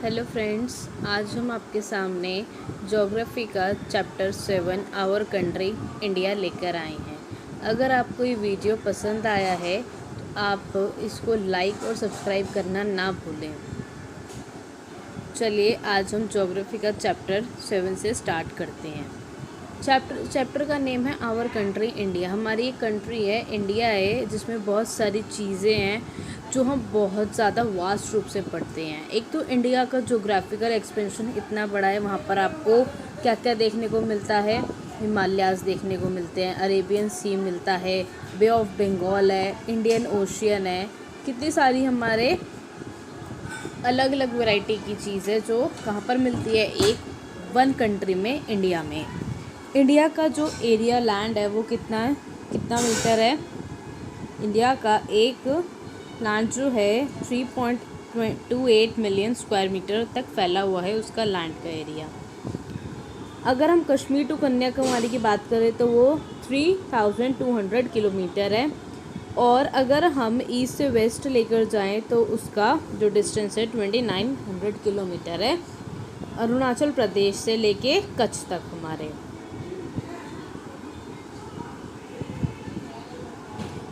Hello friends, आज हम आपके सामने ज्योग्राफी का चैप्टर 7 आवर कंट्री इंडिया लेकर आए हैं। अगर आपको ये वीडियो पसंद आया है तो आप इसको लाइक और सब्सक्राइब करना ना भूलें। चलिए आज हम ज्योग्राफी का चैप्टर 7 से स्टार्ट करते हैं। चैप्टर का नेम है आवर कंट्री इंडिया। हमारी एक कंट्री है, इंडिया है, जिसमें बहुत सारी चीज़ें हैं जो हम बहुत ज़्यादा वास्ट रूप से पढ़ते हैं। एक तो इंडिया का जोग्राफिकल एक्सपेंशन इतना बड़ा है, वहाँ पर आपको क्या क्या देखने को मिलता है। हिमालयाज़ देखने को मिलते हैं, अरेबियन सी मिलता है, बे ऑफ बंगाल है, इंडियन ओशियन है, कितनी सारी हमारे अलग अलग वैरायटी की चीज़ है जो कहाँ पर मिलती है, एक वन कंट्री में, इंडिया में। इंडिया का जो एरिया लैंड है वो कितना मीटर है। इंडिया का एक लैंड जो है 3.28 मिलियन स्क्वायर मीटर तक फैला हुआ है, उसका लैंड का एरिया। अगर हम कश्मीर टू कन्याकुमारी की बात करें तो वो 3200 किलोमीटर है, और अगर हम ईस्ट से वेस्ट लेकर जाएं तो उसका जो डिस्टेंस है 2900 किलोमीटर है, अरुणाचल प्रदेश से लेके कच्छ तक हमारे।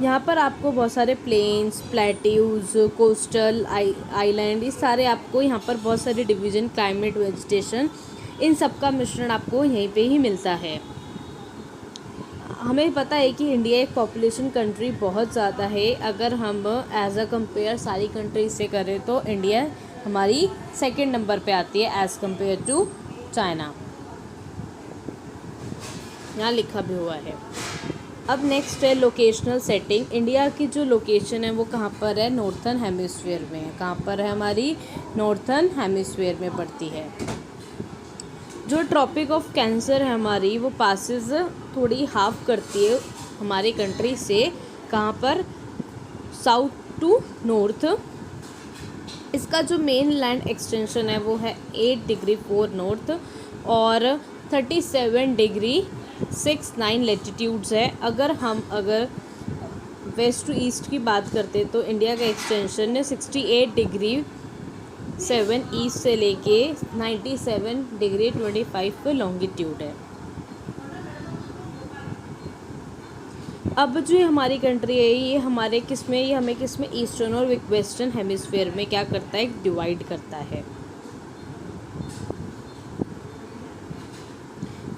यहाँ पर आपको बहुत सारे प्लेन्स, प्लेट्यूज, कोस्टल आइलैंड, इस सारे आपको यहाँ पर बहुत सारे डिवीज़न, क्लाइमेट, वेजिटेशन, इन सब का मिश्रण आपको यहीं पे ही मिलता है। हमें पता है कि इंडिया एक पॉपुलेशन कंट्री बहुत ज़्यादा है। अगर हम एज अ कंपेयर सारी कंट्री से करें तो इंडिया हमारी सेकंड नंबर पे आती है एज़ कंपेयर टू चाइना। यहाँ लिखा भी हुआ है। अब नेक्स्ट है लोकेशनल सेटिंग। इंडिया की जो लोकेशन है वो कहाँ पर है, नॉर्थर्न हेमिस्फीयर में है। कहाँ पर है, हमारी नॉर्थर्न हेमिस्फीयर में पड़ती है। जो ट्रॉपिक ऑफ कैंसर है हमारी, वो पासेस थोड़ी हाफ करती है हमारी कंट्री से। कहाँ पर, साउथ टू नॉर्थ। इसका जो मेन लैंड एक्सटेंशन है वो है 8 डिग्री 4 नॉर्थ और 37 डिग्री 69 लेटीट्यूड्स है। अगर वेस्ट टू ईस्ट की बात करते तो इंडिया का एक्सटेंशन है 68 डिग्री 7 ईस्ट से लेके 97 डिग्री 25 लॉन्गिट्यूड है। अब जो हमारी कंट्री है ये हमें किसमें ईस्टर्न और वेस्टर्न हेमिस्फीयर में क्या करता है, डिवाइड करता है।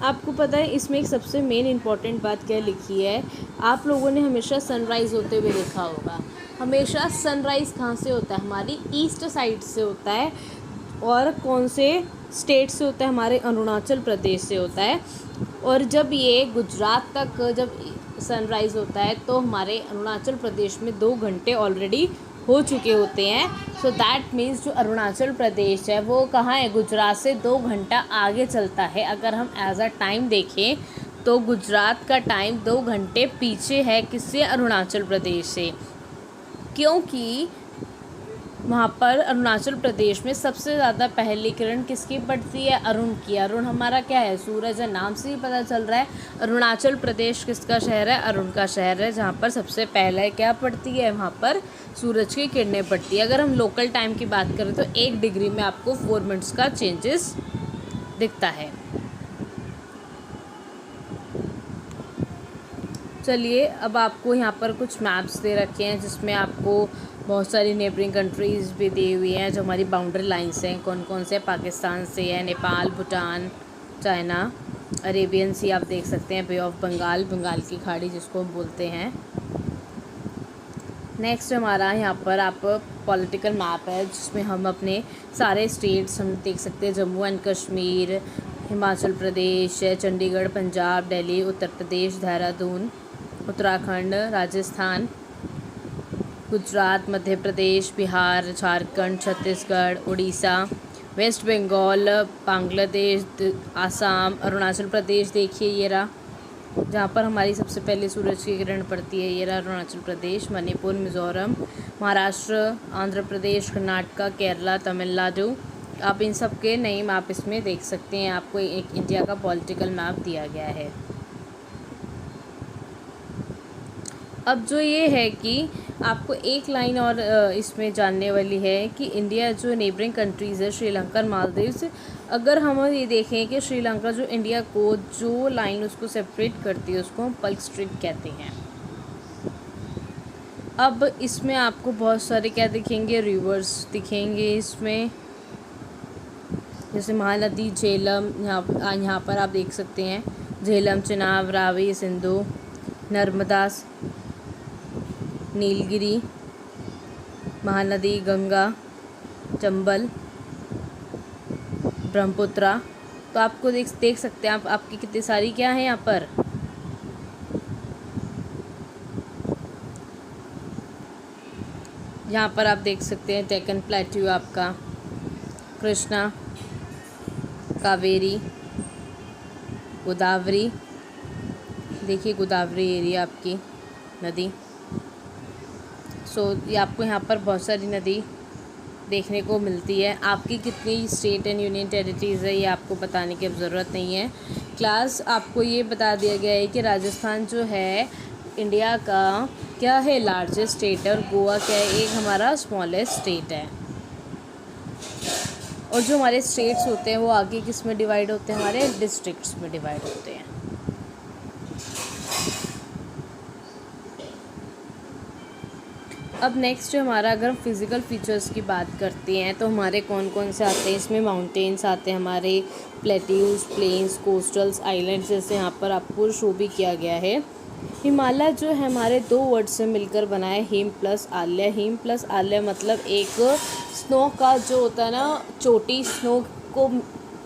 आपको पता है इसमें एक सबसे मेन इम्पॉर्टेंट बात क्या लिखी है, आप लोगों ने हमेशा सनराइज़ होते हुए देखा होगा। हमेशा सनराइज़ कहाँ से होता है, हमारी ईस्ट साइड से होता है। और कौन से स्टेट से होता है, हमारे अरुणाचल प्रदेश से होता है। और जब ये गुजरात तक जब सनराइज़ होता है तो हमारे अरुणाचल प्रदेश में 2 घंटे ऑलरेडी हो चुके होते हैं। सो दैट मीन्स जो अरुणाचल प्रदेश है वो कहाँ है, गुजरात से 2 घंटा आगे चलता है। अगर हम एज अ टाइम देखें तो गुजरात का टाइम 2 घंटे पीछे है, किससे, अरुणाचल प्रदेश से। क्योंकि वहाँ पर अरुणाचल प्रदेश में सबसे ज़्यादा पहली किरण किसकी पड़ती है, अरुण की। अरुण हमारा क्या है, सूरज है, नाम से ही पता चल रहा है। अरुणाचल प्रदेश किसका शहर है, अरुण का शहर है, जहाँ पर सबसे पहले क्या पड़ती है, वहाँ पर सूरज की किरणें पड़ती है। अगर हम लोकल टाइम की बात करें तो 1 डिग्री में आपको 4 मिनट्स का चेंजेस दिखता है। चलिए अब आपको यहाँ पर कुछ मैप्स दे रखे हैं जिसमें आपको बहुत सारी नेबरिंग कंट्रीज़ भी दी हुई हैं जो हमारी बाउंड्री लाइंस हैं। कौन कौन से, पाकिस्तान से है, नेपाल, भूटान, चाइना, अरेबियन सी आप देख सकते हैं, बे ऑफ बंगाल, बंगाल की खाड़ी जिसको हम बोलते हैं। नेक्स्ट हमारा यहाँ पर आप पॉलिटिकल मैप है जिसमें हम अपने सारे स्टेट्स हम देख सकते हैं। Jammu and Kashmir, Himachal Pradesh, Chandigarh, Punjab, Delhi, Uttar Pradesh, Dehradun, Uttarakhand, Rajasthan, Gujarat, Madhya Pradesh, Bihar, Jharkhand, Chhattisgarh, Orissa, west Bengal, Bangladesh, Assam, Arunachal Pradesh. देखिए ये रहा जहाँ पर हमारी सबसे पहले सूरज की किरण पड़ती है, ये रहा अरुणाचल प्रदेश। मणिपुर, मिज़ोरम, महाराष्ट्र, आंध्र प्रदेश, कर्नाटका, केरला, तमिलनाडु। आप इन सब के नेम आप इसमें देख सकते हैं। आपको एक इंडिया का पॉलिटिकल मैप दिया गया है। अब जो ये है कि आपको एक लाइन और इसमें जानने वाली है कि इंडिया जो नेबरिंग कंट्रीज़ है, श्रीलंका और मालदीव्स, अगर हम ये देखें कि श्रीलंका जो इंडिया को जो लाइन उसको सेपरेट करती है उसको हम पल्क स्ट्रिप कहते हैं। अब इसमें आपको बहुत सारे क्या दिखेंगे, रिवर्स दिखेंगे इसमें, जैसे महानदी झेलम, यहाँ पर आप देख सकते हैं झेलम, चिनाब, रावी, सिंधु, नर्मदा, नीलगिरी, महानदी, गंगा, चंबल, ब्रह्मपुत्रा। तो आपको देख सकते हैं आप, आपकी कितनी सारी क्या है यहाँ पर, यहाँ पर आप देख सकते हैं डेक्कन प्लेट्यू आपका, कृष्णा, कावेरी, गोदावरी, देखिए गोदावरी एरिया आपकी नदी। ये आपको यहाँ पर बहुत सारी नदी देखने को मिलती है। आपकी कितनी स्टेट एंड यूनियन टेरिटरीज़ है ये आपको बताने की अब ज़रूरत नहीं है। क्लास आपको ये बता दिया गया है कि राजस्थान जो है इंडिया का क्या है, लार्जेस्ट स्टेट है, और गोवा क्या है, एक हमारा स्मॉलेस्ट स्टेट है। और जो हमारे स्टेट्स होते हैं वो आगे किस में डिवाइड होते हैं, हमारे डिस्ट्रिक्ट्स में डिवाइड होते हैं। अब नेक्स्ट हमारा, अगर हम फिज़िकल फीचर्स की बात करते हैं तो हमारे कौन कौन से आते हैं इसमें, माउंटेन्स आते हैं हमारे, प्लेट्यूज, प्लेन्स, कोस्टल्स, आइलैंड्स, जैसे यहाँ पर आपको शो भी किया गया है। हिमालय जो है हमारे दो वर्ड से मिलकर बना है, हिम प्लस आल्य। हिम प्लस आल्य मतलब एक स्नो का जो होता है ना, चोटी, स्नो को,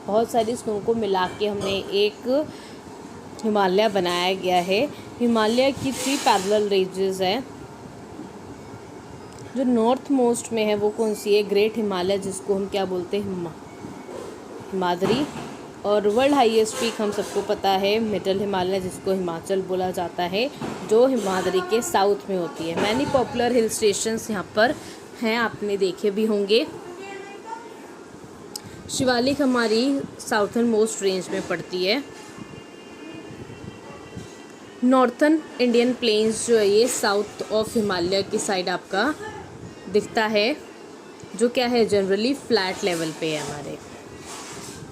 बहुत सारी स्नो को मिला के हमने एक हिमालय बनाया गया है। हिमालय की 3 पैरेलल रेंजेस है। जो नॉर्थ मोस्ट में है वो कौन सी है, ग्रेट हिमालय, जिसको हम क्या बोलते हैं, हिमाद्री। और वर्ल्ड हाईएस्ट पीक हम सबको पता है मिडल हिमालय, जिसको हिमाचल बोला जाता है, जो हिमाद्री के साउथ में होती है। मैनी पॉपुलर हिल स्टेशंस यहाँ पर हैं, आपने देखे भी होंगे। शिवालिक हमारी साउथर्न मोस्ट रेंज में पड़ती है। नॉर्थन इंडियन प्लेन्स जो है ये साउथ ऑफ हिमालय की साइड आपका दिखता है, जो क्या है जनरली फ्लैट लेवल पे है हमारे।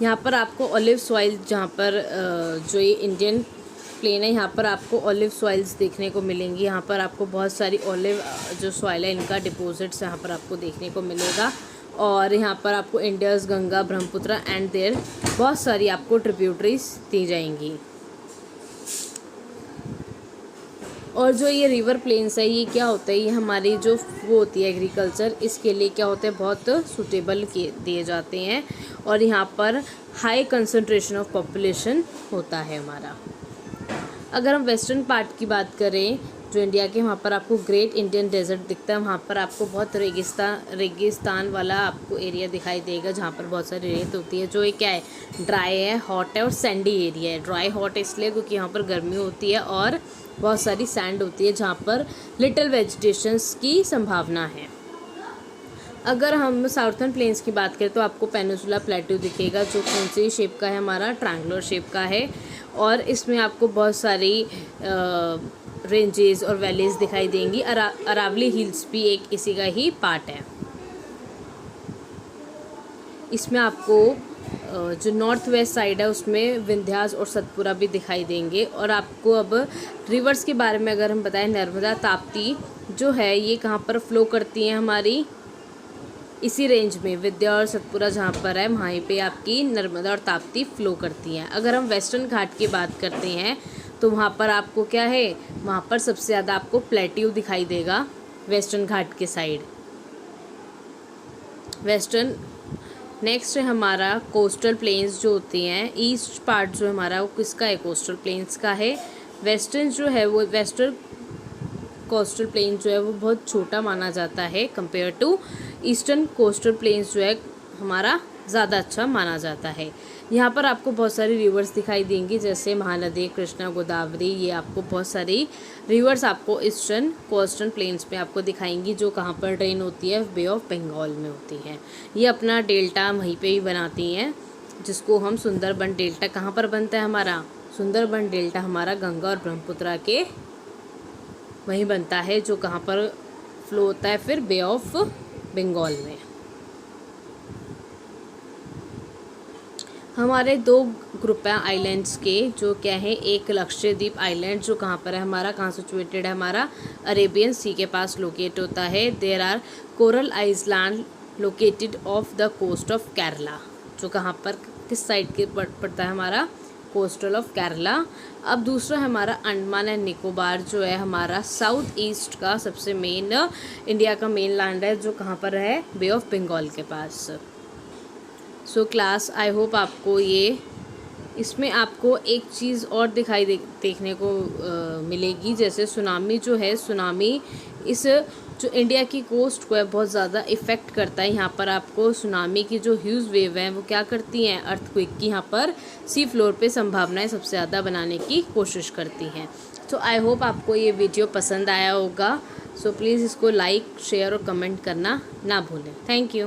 यहाँ पर आपको ऑलिव सॉइल, जहाँ पर जो ये इंडियन प्लेन है यहाँ पर आपको ऑलिव सॉइल्स देखने को मिलेंगी। यहाँ पर आपको बहुत सारी ऑलिव जो सॉइल है इनका डिपॉजिट्स यहाँ पर आपको देखने को मिलेगा। और यहाँ पर आपको इंडस, गंगा, ब्रह्मपुत्र एंड देयर बहुत सारी आपको ट्रिब्यूटरीज दी जाएंगी। और जो ये रिवर प्लेन्स है ये क्या होता है, ये हमारी जो वो होती है एग्रीकल्चर, इसके लिए क्या होता है बहुत सूटेबल दिए जाते हैं। और यहाँ पर हाई कंसंट्रेशन ऑफ पॉपुलेशन होता है हमारा। अगर हम वेस्टर्न पार्ट की बात करें जो इंडिया के, वहाँ पर आपको ग्रेट इंडियन डेजर्ट दिखता है। वहाँ पर आपको बहुत रेगिस्तान वाला आपको एरिया दिखाई देगा, जहाँ पर बहुत सारी रेत होती है, जो ये क्या है, ड्राई है, हॉट है और सैंडी एरिया है। ड्राई हॉट इसलिए क्योंकि यहाँ पर गर्मी होती है और बहुत सारी सैंड होती है, जहाँ पर लिटिल वेजिटेशंस की संभावना है। अगर हम साउथर्न प्लेन्स की बात करें तो आपको पेनिनसुला प्लेट्यू दिखेगा, जो कौन सी शेप का है, हमारा ट्रायंगुलर शेप का है। और इसमें आपको बहुत सारी रेंजेस और वैलीज दिखाई देंगी। अरावली हिल्स भी एक इसी का ही पार्ट है। इसमें आपको जो नॉर्थ वेस्ट साइड है उसमें विंध्यास और सतपुरा भी दिखाई देंगे। और आपको अब रिवर्स के बारे में अगर हम बताएं, नर्मदा, ताप्ती जो है ये कहाँ पर फ्लो करती हैं, हमारी इसी रेंज में, विंध्या और सतपुरा जहाँ पर है वहीं पे आपकी नर्मदा और ताप्ती फ्लो करती हैं। अगर हम वेस्टर्न घाट की बात करते हैं तो वहाँ पर आपको क्या है, वहाँ पर सबसे ज़्यादा आपको प्लेट्यू दिखाई देगा वेस्टर्न घाट के साइड। वेस्टर्न नेक्स्ट है हमारा कोस्टल प्लेन्स जो होती हैं। ईस्ट पार्ट जो हमारा वो किसका है, कोस्टल प्लेन्स का है। वेस्टर्न जो है वो वेस्टर्न कोस्टल प्लेन जो है वो बहुत छोटा माना जाता है compare to eastern coastal plains जो है हमारा ज़्यादा अच्छा माना जाता है। यहाँ पर आपको बहुत सारी रिवर्स दिखाई देंगी, जैसे महानदी, कृष्णा, गोदावरी। ये आपको बहुत सारी रिवर्स आपको ईस्टर्न कोस्टल प्लेन्स में आपको दिखाएंगी, जो कहाँ पर ड्रेन होती है, बे ऑफ बंगाल में होती है। ये अपना डेल्टा वहीं पे ही बनाती हैं, जिसको हम सुंदरबन डेल्टा, कहाँ पर बनता है हमारा सुंदरबन डेल्टा, हमारा गंगा और ब्रह्मपुत्रा के वहीं बनता है, जो कहाँ पर फ्लो होता है फिर बे ऑफ बंगाल में। हमारे दो ग्रुप हैं आइलैंड्स के, जो क्या है, एक लक्षद्वीप आइलैंड जो कहाँ पर है हमारा, कहाँ सिचुएटेड है हमारा, अरेबियन सी के पास लोकेट होता है। There are coral island located off the coast of Kerala, जो कहाँ पर किस साइड के पड़ता है हमारा, कोस्टल ऑफ केरला। अब दूसरा हमारा अंडमान एंड निकोबार, जो है हमारा साउथ ईस्ट का सबसे मेन इंडिया का मेन लैंड है, जो कहाँ पर है, बे ऑफ बंगाल के पास। सो क्लास, आई होप आपको ये, इसमें आपको एक चीज़ और देखने को मिलेगी, जैसे सुनामी जो है, सुनामी इस जो इंडिया की कोस्ट को है बहुत ज़्यादा इफ़ेक्ट करता है। यहाँ पर आपको सुनामी की जो ह्यूज वेव हैं वो क्या करती हैं, अर्थक्वेक की यहाँ पर सी फ्लोर पे संभावनाएं सबसे ज़्यादा बनाने की कोशिश करती हैं। तो आई होप आपको ये वीडियो पसंद आया होगा। सो प्लीज़ इसको लाइक, शेयर और कमेंट करना ना भूलें। Thank you.